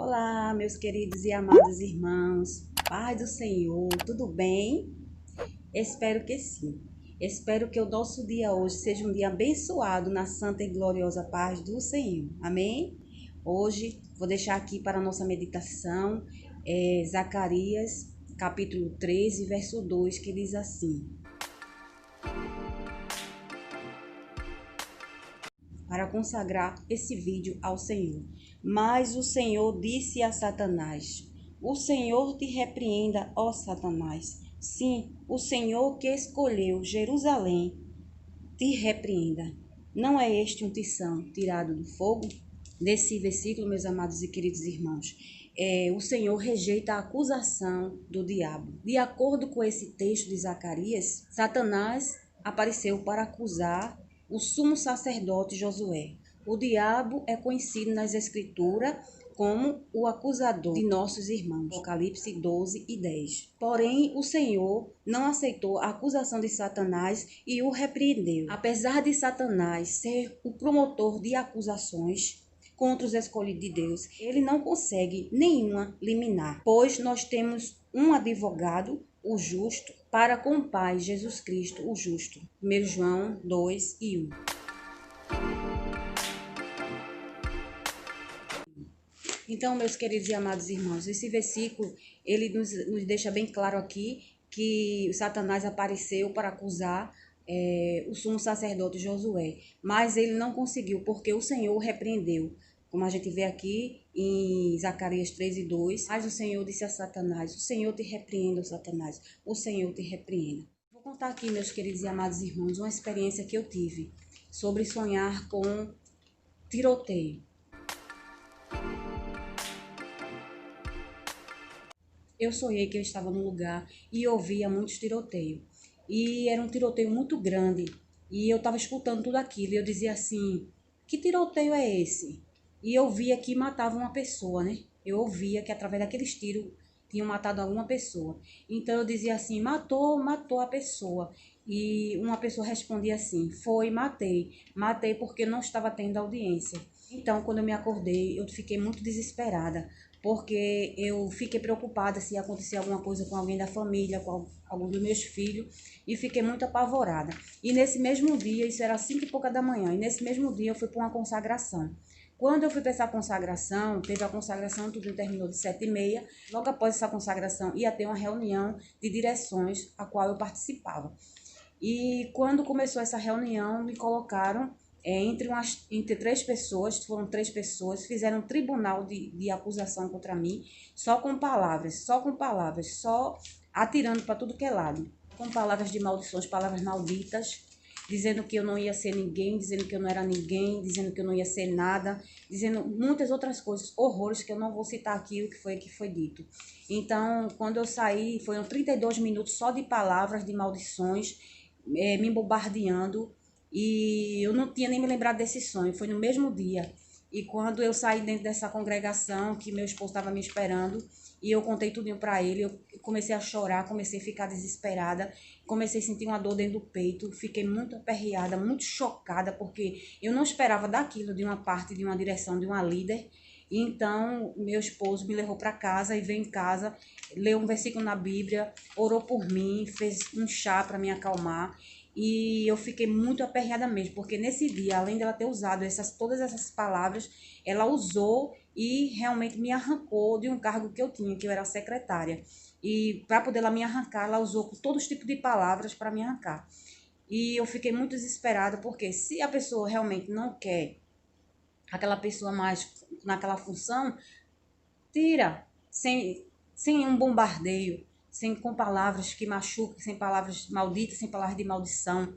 Olá, meus queridos e amados irmãos, paz do Senhor, tudo bem? Espero que sim. Espero que o nosso dia hoje seja um dia abençoado na santa e gloriosa paz do Senhor. Amém? Hoje vou deixar aqui para a nossa meditação Zacarias, capítulo 13, verso 2, que diz assim: para consagrar esse vídeo ao Senhor. Mas o Senhor disse a Satanás: o Senhor te repreenda, ó Satanás. Sim, o Senhor que escolheu Jerusalém te repreenda. Não é este um tição tirado do fogo? Nesse versículo, meus amados e queridos irmãos, o Senhor rejeita a acusação do diabo. De acordo com esse texto de Zacarias, Satanás apareceu para acusar o sumo sacerdote Josué. O diabo é conhecido nas escrituras como o acusador de nossos irmãos. Apocalipse 12 e 10. Porém, o Senhor não aceitou a acusação de Satanás e o repreendeu. Apesar de Satanás ser o promotor de acusações contra os escolhidos de Deus, ele não consegue nenhuma liminar, pois nós temos um advogado, o justo, para com o Pai, Jesus Cristo, o justo. 1 João 2 e 1. Então, meus queridos e amados irmãos, esse versículo, ele nos deixa bem claro aqui que Satanás apareceu para acusar o sumo sacerdote Josué, mas ele não conseguiu, porque o Senhor o repreendeu. Como a gente vê aqui em Zacarias 13 e 2, mas o Senhor disse a Satanás: o Senhor te repreenda, Satanás, o Senhor te repreenda. Vou contar aqui, meus queridos e amados irmãos, uma experiência que eu tive sobre sonhar com tiroteio. Eu sonhei que eu estava num lugar e ouvia muitos tiroteios. E era um tiroteio muito grande. E eu estava escutando tudo aquilo. E eu dizia assim: que tiroteio é esse? E eu via que matava uma pessoa, né? Eu ouvia que através daqueles tiros tinham matado alguma pessoa. Então eu dizia assim: matou a pessoa. E uma pessoa respondia assim: foi, matei. Matei porque não estava tendo audiência. Então, quando eu me acordei, eu fiquei muito desesperada, porque eu fiquei preocupada se ia acontecer alguma coisa com alguém da família, com algum dos meus filhos, e fiquei muito apavorada. E nesse mesmo dia, isso era 5 e pouca da manhã, e nesse mesmo dia eu fui para uma consagração. Quando eu fui para essa consagração, teve a consagração, tudo terminou de 7h30. Logo após essa consagração, ia ter uma reunião de direções, a qual eu participava. E quando começou essa reunião, me colocaram entre 3 pessoas, foram 3 pessoas, fizeram um tribunal de acusação contra mim, só com palavras, só atirando para tudo que é lado, com palavras de maldições, palavras malditas, dizendo que eu não ia ser ninguém, dizendo que eu não era ninguém, dizendo que eu não ia ser nada, dizendo muitas outras coisas, horrores, que eu não vou citar aqui o que foi dito. Então, quando eu saí, foram 32 minutos só de palavras, de maldições, me bombardeando, e eu não tinha nem me lembrado desse sonho, foi no mesmo dia. E quando eu saí dentro dessa congregação, que meu esposo estava me esperando, e eu contei tudinho para ele, eu comecei a chorar, comecei a ficar desesperada, comecei a sentir uma dor dentro do peito, fiquei muito aperreada, muito chocada, porque eu não esperava daquilo de uma parte, de uma direção, de uma líder. E então, meu esposo me levou para casa e veio em casa, leu um versículo na Bíblia, orou por mim, fez um chá para me acalmar. E eu fiquei muito aperreada mesmo, porque nesse dia, além dela ter usado todas essas palavras, ela usou e realmente me arrancou de um cargo que eu tinha, que eu era secretária. E para poder ela me arrancar, ela usou todos os tipos de palavras para me arrancar. E eu fiquei muito desesperada, porque se a pessoa realmente não quer aquela pessoa mais naquela função, tira, sem um bombardeio, com palavras que machucam, sem palavras malditas, sem palavras de maldição.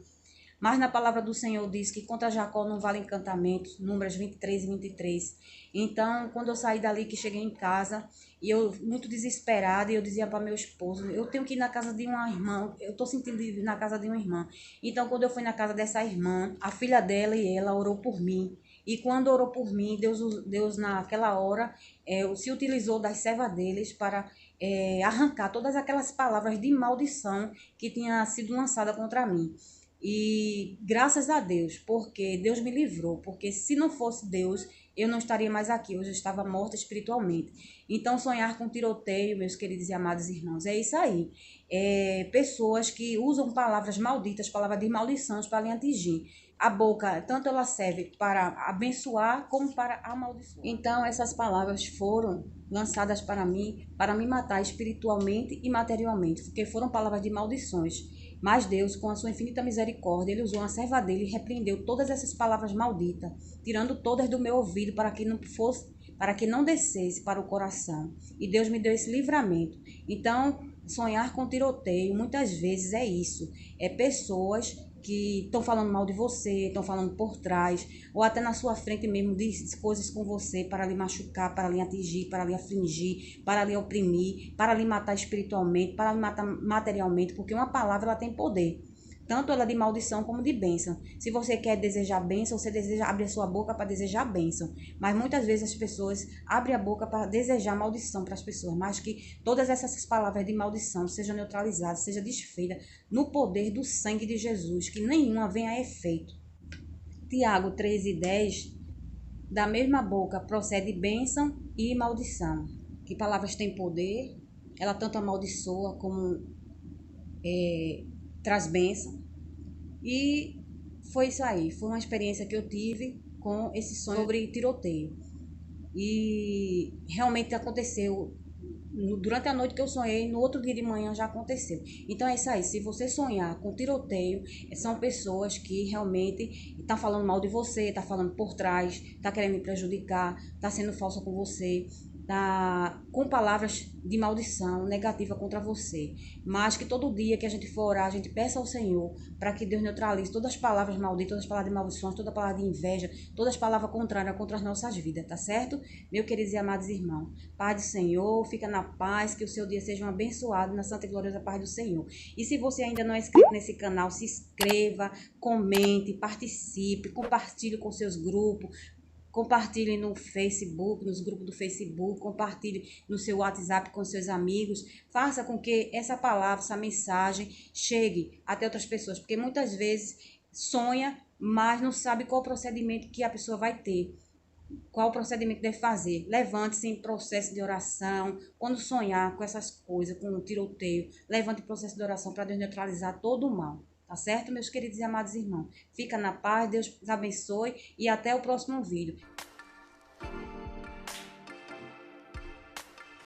Mas na palavra do Senhor diz que contra Jacó não vale encantamentos, Números 23 e 23. Então, quando eu saí dali, que cheguei em casa, e eu muito desesperada, e eu dizia para meu esposo: eu tenho que ir na casa de uma irmã, eu estou sentindo ir na casa de uma irmã. Então, quando eu fui na casa dessa irmã, a filha dela e ela orou por mim. E quando orou por mim, Deus naquela hora, se utilizou das servas deles para arrancar todas aquelas palavras de maldição que tinha sido lançada contra mim. E graças a Deus, porque Deus me livrou, porque se não fosse Deus, eu não estaria mais aqui, hoje eu estava morta espiritualmente. Então, sonhar com tiroteio, meus queridos e amados irmãos, é isso aí. Pessoas que usam palavras malditas, palavras de maldições para lhe atingir. A boca, tanto ela serve para abençoar como para amaldiçoar. Então, essas palavras foram lançadas para mim, para me matar espiritualmente e materialmente, porque foram palavras de maldições. Mas Deus, com a sua infinita misericórdia, ele usou uma serva dele e repreendeu todas essas palavras malditas, tirando todas do meu ouvido para que não fosse, para que não descesse para o coração. E Deus me deu esse livramento. Então, sonhar com tiroteio muitas vezes é isso. É pessoas que estão falando mal de você, estão falando por trás, ou até na sua frente mesmo, diz coisas com você para lhe machucar, para lhe atingir, para lhe afligir, para lhe oprimir, para lhe matar espiritualmente, para lhe matar materialmente, porque uma palavra ela tem poder. Tanto ela de maldição como de bênção. Se você quer desejar bênção, você deseja abrir a sua boca para desejar bênção. Mas muitas vezes as pessoas abrem a boca para desejar maldição para as pessoas. Mas que todas essas palavras de maldição sejam neutralizadas, sejam desfeitas no poder do sangue de Jesus, que nenhuma venha a efeito. Tiago 3:10, da mesma boca procede bênção e maldição. Que palavras têm poder, ela tanto amaldiçoa como traz bênção. E foi isso aí, foi uma experiência que eu tive com esse sonho sobre tiroteio. E realmente aconteceu. Durante a noite que eu sonhei, no outro dia de manhã já aconteceu. Então é isso aí, se você sonhar com tiroteio, são pessoas que realmente estão falando mal de você, estão falando por trás, estão querendo me prejudicar, estão sendo falsa com você, tá com palavras de maldição negativa contra você. Mas que todo dia que a gente for orar, a gente peça ao Senhor para que Deus neutralize todas as palavras malditas, todas as palavras de maldições, toda palavra de inveja, todas as palavras contrárias contra as nossas vidas, tá certo? Meus queridos e amados irmãos, paz do Senhor, fica na paz, que o seu dia seja um abençoado na santa e gloriosa paz do Senhor. E se você ainda não é inscrito nesse canal, se inscreva, comente, participe, compartilhe com seus grupos, compartilhe no Facebook, nos grupos do Facebook, compartilhe no seu WhatsApp com seus amigos. Faça com que essa palavra, essa mensagem chegue até outras pessoas, porque muitas vezes sonha, mas não sabe qual o procedimento que a pessoa vai ter. Qual o procedimento deve fazer? Levante-se em processo de oração. Quando sonhar com essas coisas, com o tiroteio, levante em processo de oração para Deus neutralizar todo o mal. Tá certo, meus queridos e amados irmãos? Fica na paz, Deus os abençoe e até o próximo vídeo.